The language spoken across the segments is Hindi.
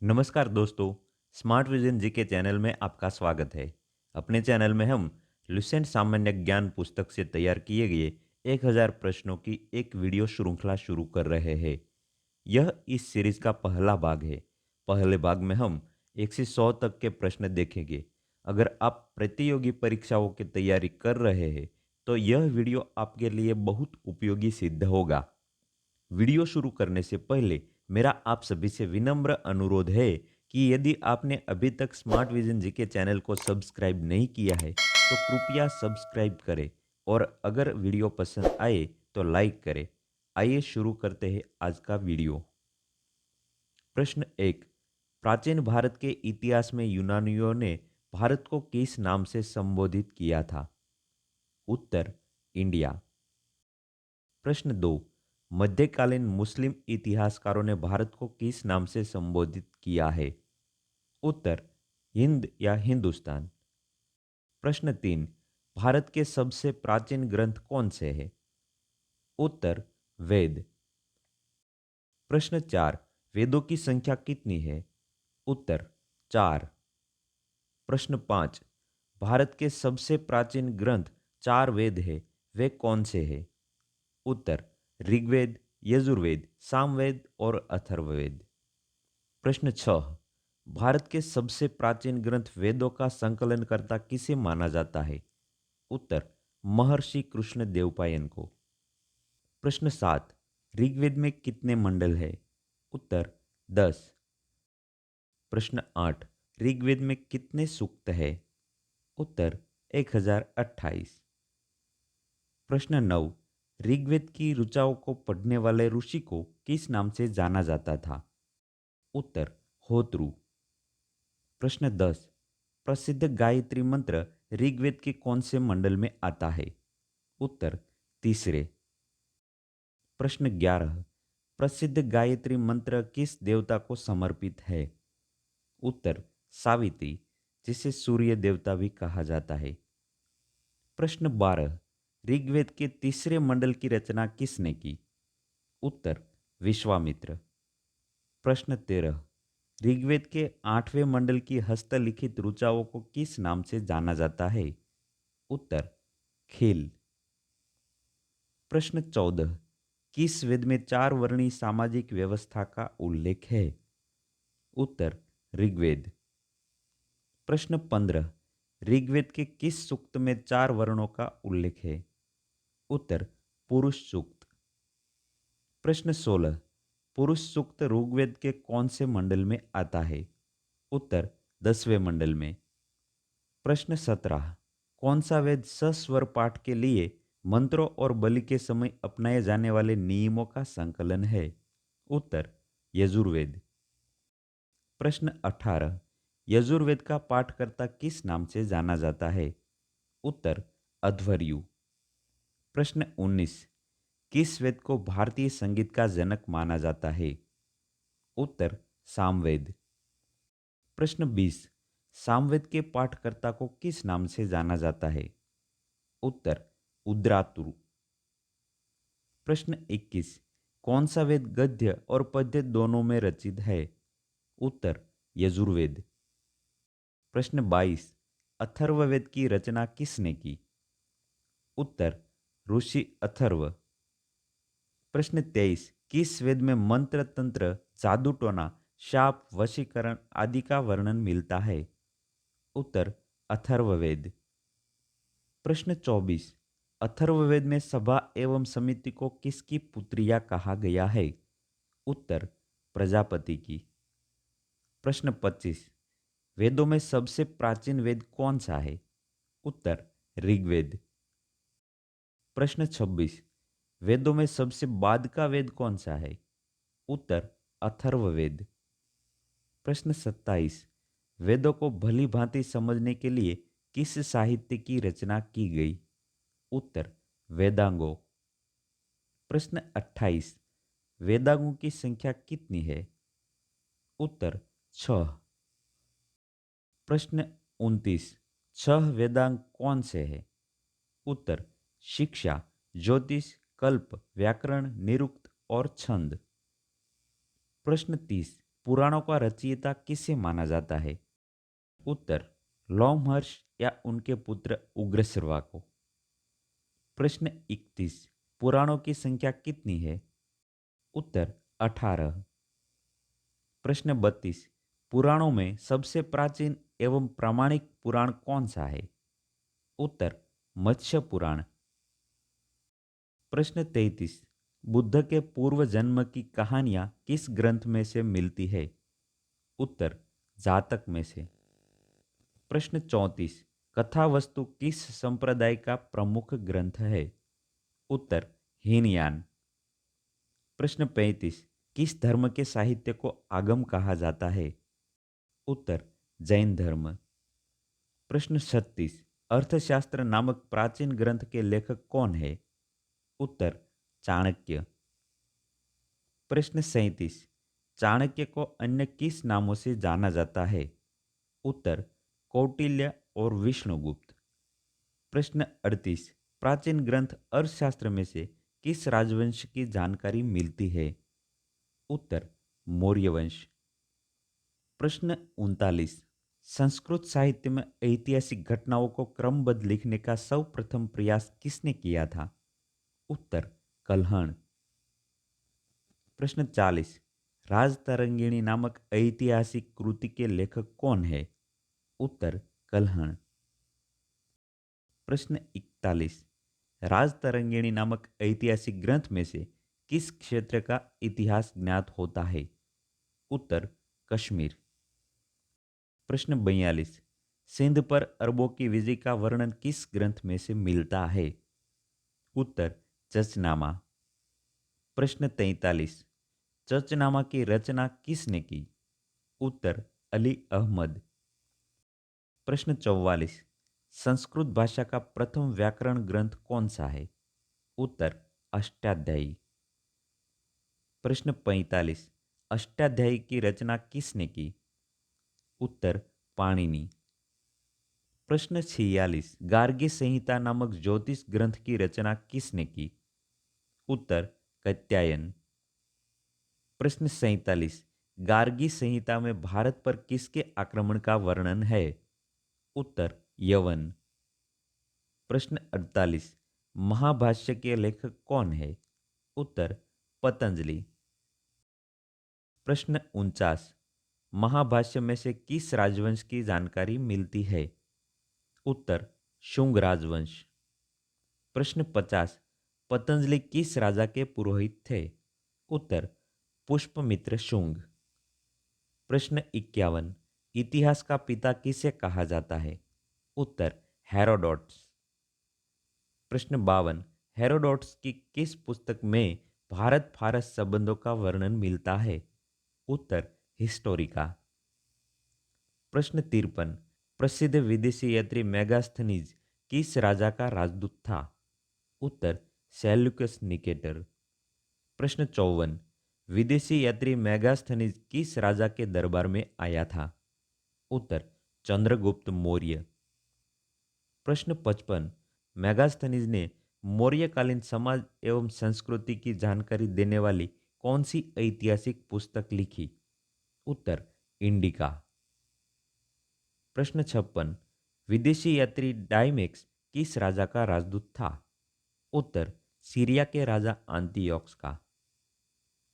नमस्कार दोस्तों, स्मार्ट विजन जी के चैनल में आपका स्वागत है। अपने चैनल में हम लुसेंट सामान्य ज्ञान पुस्तक से तैयार किए गए 1000 प्रश्नों की एक वीडियो श्रृंखला शुरू कर रहे हैं। यह इस सीरीज का पहला भाग है। पहले भाग में हम 1 से 100 तक के प्रश्न देखेंगे। अगर आप प्रतियोगी परीक्षाओं की तैयारी कर रहे हैं, तो यह वीडियो आपके लिए बहुत उपयोगी सिद्ध होगा। वीडियो शुरू करने से पहले मेरा आप सभी से विनम्र अनुरोध है कि यदि आपने अभी तक स्मार्ट विजन जी के चैनल को सब्सक्राइब नहीं किया है तो कृपया सब्सक्राइब करें और अगर वीडियो पसंद आए तो लाइक करें। आइए शुरू करते हैं आज का वीडियो। प्रश्न एक। प्राचीन भारत के इतिहास में यूनानियों ने भारत को किस नाम से संबोधित किया था? उत्तर इंडिया। प्रश्न दो। मध्यकालीन मुस्लिम इतिहासकारों ने भारत को किस नाम से संबोधित किया है? उत्तर हिंद या हिंदुस्तान। प्रश्न तीन। भारत के सबसे प्राचीन ग्रंथ कौन से हैं? उत्तर वेद। प्रश्न चार। वेदों की संख्या कितनी है? उत्तर चार। प्रश्न पाँच। भारत के सबसे प्राचीन ग्रंथ चार वेद है, वे कौन से हैं? उत्तर ऋग्वेद, यजुर्वेद, सामवेद और अथर्ववेद। प्रश्न छह। भारत के सबसे प्राचीन ग्रंथ वेदों का संकलनकर्ता किसे माना जाता है? उत्तर महर्षि कृष्ण देवपायन को। प्रश्न सात। ऋग्वेद में कितने मंडल है? उत्तर 10। प्रश्न आठ। ऋग्वेद में कितने सूक्त है? उत्तर 1028। प्रश्न नौ। ऋग्वेद की ऋचाओं को पढ़ने वाले ऋषि को किस नाम से जाना जाता था? उत्तर होत्रु। प्रश्न 10। प्रसिद्ध गायत्री मंत्र ऋग्वेद के कौन से मंडल में आता है? उत्तर तीसरे। प्रश्न 11। प्रसिद्ध गायत्री मंत्र किस देवता को समर्पित है? उत्तर सावित्री, जिसे सूर्य देवता भी कहा जाता है। प्रश्न 12। ऋग्वेद के तीसरे मंडल की रचना किसने की? उत्तर विश्वामित्र। प्रश्न 13। ऋग्वेद के आठवें मंडल की हस्तलिखित ऋचाओं को किस नाम से जाना जाता है? उत्तर खेल। प्रश्न 14। किस वेद में चार वर्णी सामाजिक व्यवस्था का उल्लेख है? उत्तर ऋग्वेद। प्रश्न 15। ऋग्वेद के किस सूक्त में चार वर्णों का उल्लेख है? उत्तर पुरुष सूक्त। प्रश्न 16। पुरुष सूक्त ऋग्वेद के कौन से मंडल में आता है? उत्तर 10वें मंडल में। प्रश्न 17। कौन सा वेद सस्वर पाठ के लिए मंत्रों और बलि के समय अपनाए जाने वाले नियमों का संकलन है? उत्तर यजुर्वेद। प्रश्न 18। यजुर्वेद का पाठकर्ता किस नाम से जाना जाता है? उत्तर अध्वर्यु। प्रश्न 19। किस वेद को भारतीय संगीत का जनक माना जाता है? उत्तर सामवेद। प्रश्न 20। सामवेद के पाठकर्ता को किस नाम से जाना जाता है? उत्तर उद्रातुरु। प्रश्न 21। कौन सा वेद गद्य और पद्य दोनों में रचित है? उत्तर यजुर्वेद। प्रश्न 22। अथर्ववेद की रचना किसने की? उत्तर ऋषि अथर्व। प्रश्न 23। किस वेद में मंत्र, तंत्र, जादू टोना, शाप, वशीकरण आदि का वर्णन मिलता है? उत्तर अथर्ववेद। प्रश्न 24। अथर्ववेद में सभा एवं समिति को किसकी पुत्रिया कहा गया है? उत्तर प्रजापति की। प्रश्न 25। वेदों में सबसे प्राचीन वेद कौन सा है? उत्तर ऋग्वेद। प्रश्न 26। वेदों में सबसे बाद का वेद कौन सा है? उत्तर अथर्ववेद। प्रश्न 27। वेदों को भली भांति समझने के लिए किस साहित्य की रचना की गई? उत्तर वेदांगों। प्रश्न 28। वेदांगों की संख्या कितनी है? उत्तर 6। प्रश्न 29। 6 वेदांग कौन से हैं? उत्तर शिक्षा, ज्योतिष, कल्प, व्याकरण, निरुक्त और छंद। प्रश्न 30। पुराणों का रचयिता किसे माना जाता है? उत्तर, लोमहर्ष या उनके पुत्र उग्रश्रवा को। प्रश्न 31, पुराणों की संख्या कितनी है? उत्तर, 18। प्रश्न 32, पुराणों में सबसे प्राचीन एवं प्रामाणिक पुराण कौन सा है? उत्तर, मत्स्य पुराण। प्रश्न 33, बुद्ध के पूर्व जन्म की कहानियां किस ग्रंथ में से मिलती है? उत्तर, जातक में से। प्रश्न 34, कथा वस्तु किस संप्रदाय का प्रमुख ग्रंथ है? उत्तर, हीनयान। प्रश्न 35, किस धर्म के साहित्य को आगम कहा जाता है? उत्तर, जैन धर्म। प्रश्न 36, अर्थशास्त्र नामक प्राचीन ग्रंथ के लेखक कौन है? उत्तर, चाणक्य। प्रश्न 37, चाणक्य को अन्य किस नामों से जाना जाता है? उत्तर, कौटिल्य और विष्णुगुप्त। प्रश्न 38, प्राचीन ग्रंथ अर्थशास्त्र में से किस राजवंश की जानकारी मिलती है? उत्तर, मौर्य वंश। प्रश्न 39, संस्कृत साहित्य में ऐतिहासिक घटनाओं को क्रमबद्ध लिखने का सर्वप्रथम प्रयास किसने किया था? उत्तर, कल्हण। प्रश्न 40, राजतरंगिणी नामक ऐतिहासिक कृति के लेखक कौन है? उत्तर, कल्हण। प्रश्न 41, राजतरंगिणी नामक ऐतिहासिक ग्रंथ में से किस क्षेत्र का इतिहास ज्ञात होता है? उत्तर, कश्मीर। प्रश्न 42, सिंध पर अरबों की विजय का वर्णन किस ग्रंथ में से मिलता है? उत्तर, चचनामा। प्रश्न 43, चचनामा की रचना किसने की? उत्तर, अली अहमद। प्रश्न 44, संस्कृत भाषा का प्रथम व्याकरण ग्रंथ कौन सा है? उत्तर, अष्टाध्यायी। प्रश्न 45, अष्टाध्यायी की रचना किसने की? उत्तर, पाणिनि। प्रश्न 46, गार्गी संहिता नामक ज्योतिष ग्रंथ की रचना किसने की? उत्तर, कात्यायन। प्रश्न 47, गार्गी संहिता में भारत पर किसके आक्रमण का वर्णन है? उत्तर, यवन। प्रश्न 48, महाभाष्य के लेखक कौन है? उत्तर, पतंजलि। प्रश्न 49, महाभाष्य में से किस राजवंश की जानकारी मिलती है? उत्तर, शुंग राजवंश। प्रश्न 50, पतंजलि किस राजा के पुरोहित थे? उत्तर, पुष्पमित्र शुंग। प्रश्न 51, इतिहास का पिता किसे कहा जाता है? उत्तर, हेरोडोटस। प्रश्न 52, हेरोडोटस की किस पुस्तक में भारत फारस संबंधों का वर्णन मिलता है? उत्तर, हिस्टोरिका। प्रश्न 53, प्रसिद्ध विदेशी यात्री मेगास्थनीज किस राजा का राजदूत था? उत्तर, सेल्यूकस निकेटर। प्रश्न 54, विदेशी यात्री मेगास्थनीज किस राजा के दरबार में आया था? उत्तर, चंद्रगुप्त मौर्य। प्रश्न 55, मेगास्थनीज ने मौर्यकालीन समाज एवं संस्कृति की जानकारी देने वाली कौन सी ऐतिहासिक पुस्तक लिखी? उत्तर, इंडिका। प्रश्न 56, विदेशी यात्री डायमेक्स किस राजा का राजदूत था? उत्तर, सीरिया के राजा आंतियोक्स का।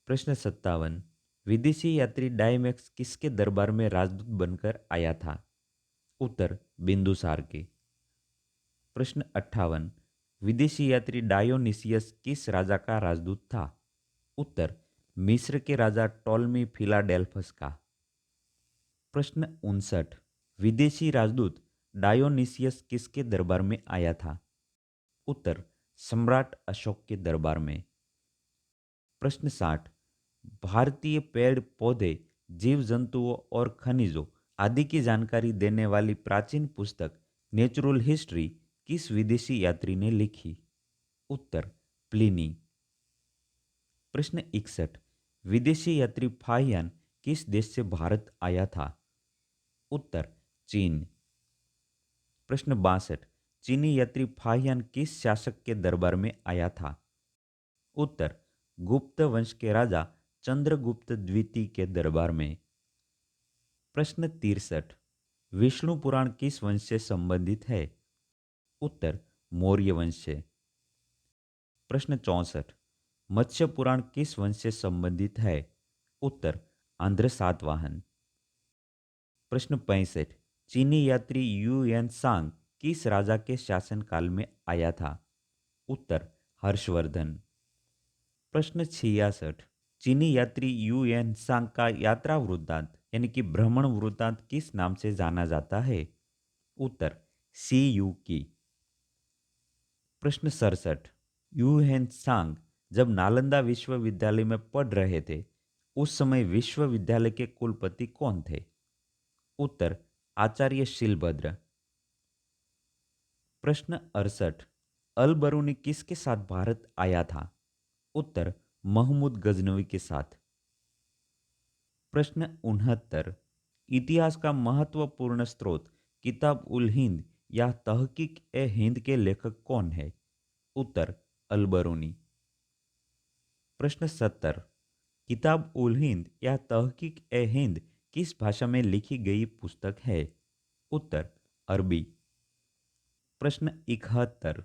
प्रश्न 57, विदेशी यात्री डायमेक्स किसके दरबार में राजदूत बनकर आया था? उत्तर, बिंदुसार के। प्रश्न 58, विदेशी यात्री डायोनिसियस किस राजा का राजदूत था? उत्तर, मिस्र के राजा टॉलमी फिलाडेल्फस का। प्रश्न 59, विदेशी राजदूत डायोनिसियस किसके दरबार में आया था? उत्तर, सम्राट अशोक के दरबार में। प्रश्न 60, भारतीय पेड़ पौधे, जीव जंतुओं और खनिजों आदि की जानकारी देने वाली प्राचीन पुस्तक नेचुरल हिस्ट्री किस विदेशी यात्री ने लिखी? उत्तर, प्लिनी। प्रश्न 61, विदेशी यात्री फाहियान किस देश से भारत आया था? उत्तर, चीन। प्रश्न 62, चीनी यात्री फाहियान किस शासक के दरबार में आया था? उत्तर, गुप्त वंश के राजा चंद्रगुप्त द्वितीय के दरबार में। प्रश्न 63। विष्णु पुराण किस वंश से संबंधित है? उत्तर मौर्य वंश से। प्रश्न 64। मत्स्य पुराण किस वंश से संबंधित है? उत्तर आंध्र सातवाहन। प्रश्न 65। चीनी यात्री युएन सांग किस राजा के शासनकाल में आया था? उत्तर हर्षवर्धन। प्रश्न 66। चीनी यात्री युएन सांग का यात्रा वृत्तांत यानी कि भ्रमण वृत्तांत किस नाम से जाना जाता है? उत्तर सी यू की। प्रश्न 67। युएन सांग जब नालंदा विश्वविद्यालय में पढ़ रहे थे उस समय विश्वविद्यालय के कुलपति कौन थे? उत्तर आचार्य शीलभद्र। प्रश्न 68। अल बरूनी किसके साथ भारत आया था? उत्तर महमूद गजनवी के साथ। प्रश्न 69। इतिहास का महत्वपूर्ण स्रोत किताब उल हिंद या तहकीक ए हिंद के लेखक कौन है? उत्तर अल बरूनी। प्रश्न 70। किताब उल हिंद या तहकीक ए हिंद किस भाषा में लिखी गई पुस्तक है? उत्तर अरबी। प्रश्न 71।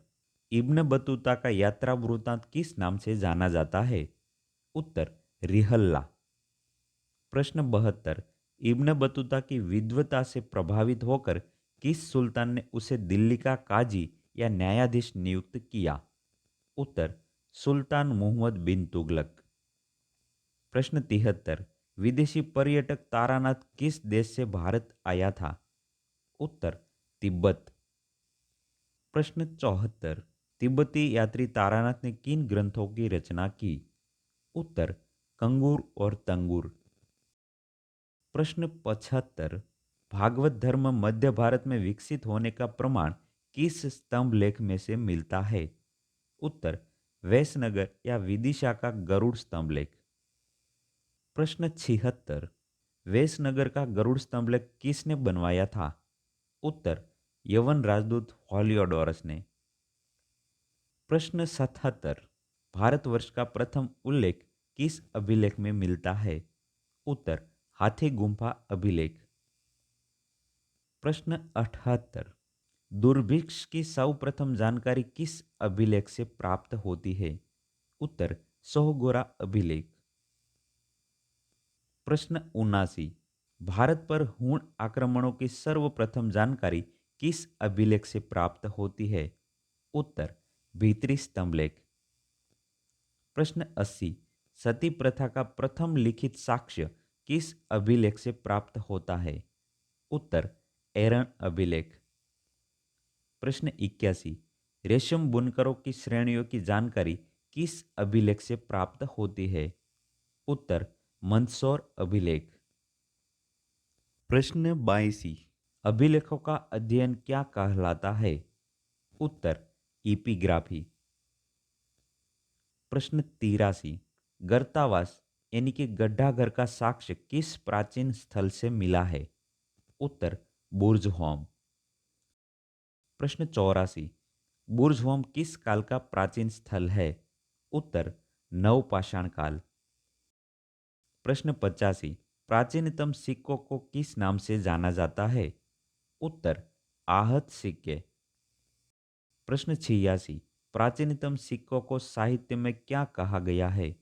इब्न बतूता का यात्रा वृत्तांत किस नाम से जाना जाता है? उत्तर रिहल्ला। प्रश्न 72। इब्न बतूता की विद्वता से प्रभावित होकर किस सुल्तान ने उसे दिल्ली का काजी या न्यायाधीश नियुक्त किया? उत्तर सुल्तान मोहम्मद बिन तुगलक। प्रश्न 73। विदेशी पर्यटक तारानाथ किस देश से भारत आया था? उत्तर तिब्बत। प्रश्न 74। तिब्बती यात्री तारानाथ ने किन ग्रंथों की रचना की? उत्तर कंगूर और तंगूर। प्रश्न 75। भागवत धर्म मध्य भारत में विकसित होने का प्रमाण किस स्तंभ लेख में से मिलता है? उत्तर वैसनगर या विदिशा का गरुड़ स्तंभ लेख। प्रश्न 76। वैसनगर का गरुड़ स्तंभ लेख किसने बनवाया था? उत्तर यवन राजदूत हॉलियोडोरस ने। प्रश्न 77। भारतवर्ष का प्रथम उल्लेख किस अभिलेख में मिलता है? उत्तर हाथी गुम्फा अभिलेख। प्रश्न 78। दुर्भिक्ष की सर्वप्रथम जानकारी किस अभिलेख से प्राप्त होती है? उत्तर सोहगोरा अभिलेख। प्रश्न 79। भारत पर हुण आक्रमणों की सर्वप्रथम जानकारी किस अभिलेख से प्राप्त होती है? उत्तर भीतरी स्तंभलेख। प्रश्न 80। सती प्रथा का प्रथम लिखित साक्ष्य किस अभिलेख से प्राप्त होता है? उत्तर एरन अभिलेख। प्रश्न 81। रेशम बुनकरों की श्रेणियों की जानकारी किस अभिलेख से प्राप्त होती है? उत्तर मंदसौर अभिलेख। प्रश्न 82। अभिलेखों का अध्ययन क्या कहलाता है? उत्तर इपिग्राफी। प्रश्न 83। गर्तावास यानी कि गड्ढा घर का साक्ष्य किस प्राचीन स्थल से मिला है? उत्तर बुर्जहोम। प्रश्न 84। बुर्जहोम किस काल का प्राचीन स्थल है? उत्तर नवपाषाण काल। प्रश्न 85। प्राचीनतम सिक्कों को किस नाम से जाना जाता है? उत्तर आहत सिक्के। प्रश्न 86। प्राचीनतम सिक्कों को साहित्य में क्या कहा गया है?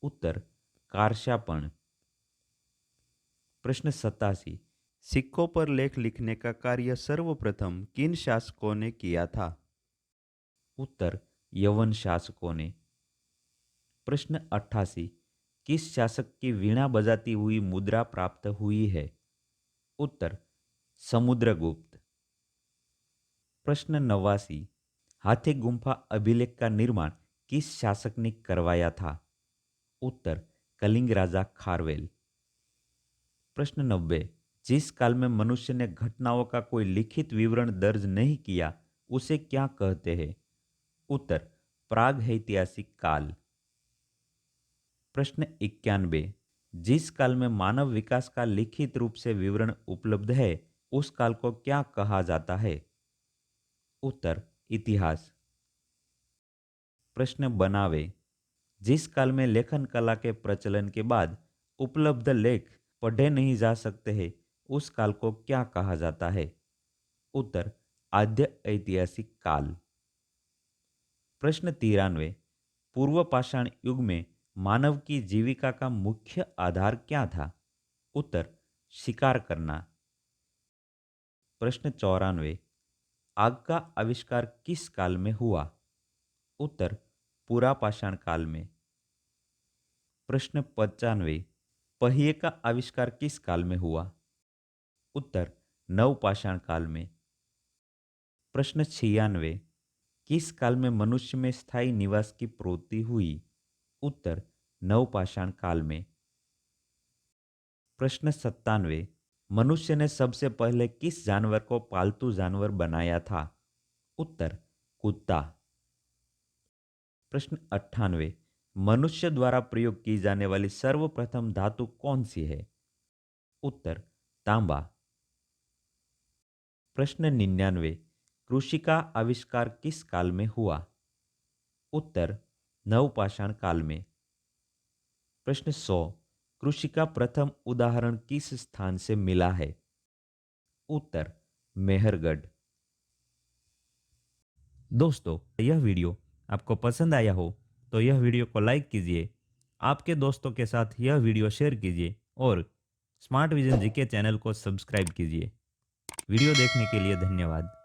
उत्तर कारशापण। प्रश्न 87। सिक्कों पर लेख लिखने का कार्य सर्वप्रथम किन शासकों ने किया था? उत्तर यवन शासकों ने। प्रश्न 88। किस शासक की वीणा बजाती हुई मुद्रा प्राप्त हुई है? उत्तर समुद्रगुप्त। प्रश्न 89। हाथी गुम्फा अभिलेख का निर्माण किस शासक ने करवाया था? उत्तर कलिंग राजा खारवेल। प्रश्न 90। जिस काल में मनुष्य ने घटनाओं का कोई लिखित विवरण दर्ज नहीं किया उसे क्या कहते हैं? उत्तर प्राग ऐतिहासिक काल। प्रश्न 91। जिस काल में मानव विकास का लिखित रूप से विवरण उपलब्ध है उस काल को क्या कहा जाता है? उत्तर इतिहास। प्रश्न 92। जिस काल में लेखन कला के प्रचलन के बाद उपलब्ध लेख पढ़े नहीं जा सकते हैं उस काल को क्या कहा जाता है? उत्तर आद्य ऐतिहासिक काल। प्रश्न 93, पूर्व पाषाण युग में मानव की जीविका का मुख्य आधार क्या था? उत्तर शिकार करना। प्रश्न 94, आग का आविष्कार किस काल में हुआ? उत्तर पुरा पाषाण काल में। प्रश्न 95, पहिए का आविष्कार किस काल में हुआ? उत्तर नवपाषाण काल में। प्रश्न 96, किस काल में मनुष्य में स्थायी निवास की प्रवृत्ति हुई? उत्तर नवपाषाण काल में। प्रश्न 97, मनुष्य ने सबसे पहले किस जानवर को पालतू जानवर बनाया था? उत्तर कुत्ता। प्रश्न 98, मनुष्य द्वारा प्रयोग की जाने वाली सर्वप्रथम धातु कौन सी है? उत्तर तांबा। प्रश्न 99, कृषि का आविष्कार किस काल में हुआ? उत्तर नवपाषाण काल में। प्रश्न 100, कृषि का प्रथम उदाहरण किस स्थान से मिला है? उत्तर मेहरगढ़। दोस्तों, यह वीडियो आपको पसंद आया हो तो यह वीडियो को लाइक कीजिए, आपके दोस्तों के साथ यह वीडियो शेयर कीजिए और स्मार्ट विजन जीके चैनल को सब्सक्राइब कीजिए। वीडियो देखने के लिए धन्यवाद।